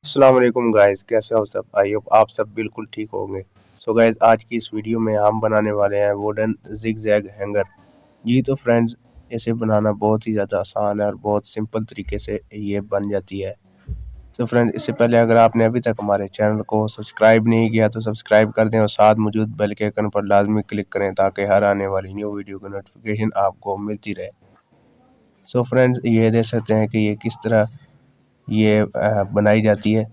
अस्सलामुअलैकुम गाइस, कैसे हो सब। आई होप आप सब बिल्कुल ठीक होंगे। सो गाइस, आज की इस वीडियो में हम बनाने वाले हैं वुडन जिग जैग हैंगर। जी तो फ्रेंड्स, इसे बनाना बहुत ही ज़्यादा आसान है और बहुत सिंपल तरीके से ये बन जाती है। तो फ्रेंड्स, इससे पहले अगर आपने अभी तक हमारे चैनल को सब्सक्राइब नहीं किया तो सब्सक्राइब कर दें और साथ मौजूद बेल के आइकन पर लाजमी क्लिक करें ताकि हर आने वाली न्यू वीडियो की नोटिफिकेशन आपको मिलती रहे। सो फ्रेंड्स, ये देख सकते हैं कि ये किस तरह ये बनाई जाती है।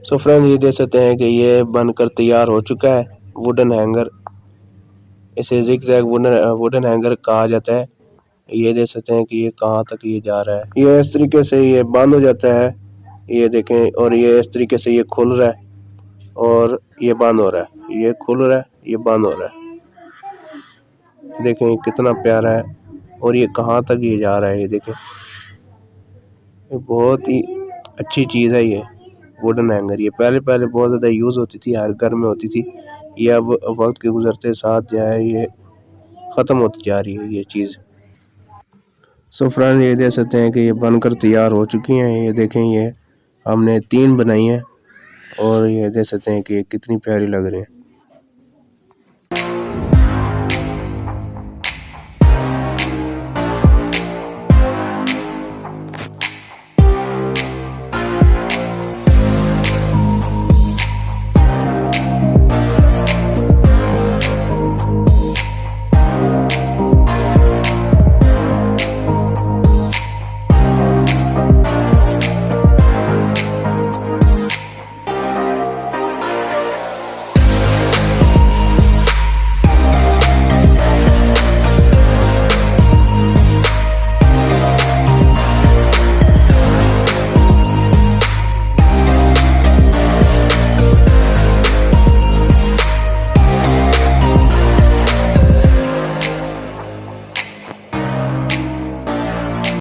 सो फ्रेंड, ये देख सकते हैं कि ये बनकर तैयार हो चुका है वुडन हैंगर। इसे जिग जैग वुडन हैंगर कहा जाता है। ये देख सकते हैं कि ये कहाँ तक ये जा रहा है। ये इस तरीके से ये बंद हो जाता है, ये देखें, और ये इस तरीके से ये खुल रहा है और ये बंद हो रहा है, ये खुल रहा है, ये बंद हो रहा है। देखें ये कितना प्यारा है और ये कहाँ तक ये जा रहा है। ये देखें, ये बहुत ही अच्छी चीज़ है ये वुडन हैंगर। ये पहले बहुत ज़्यादा यूज़ होती थी, हर घर में होती थी। ये अब वक्त के गुजरते साथ जो है ये ख़त्म होती जा रही है ये चीज़। सो फ्रेंड, ये देख सकते हैं कि ये बनकर तैयार हो चुकी हैं। ये देखें, ये हमने 3 बनाई हैं और ये देख सकते हैं कि ये कितनी प्यारी लग रही हैं।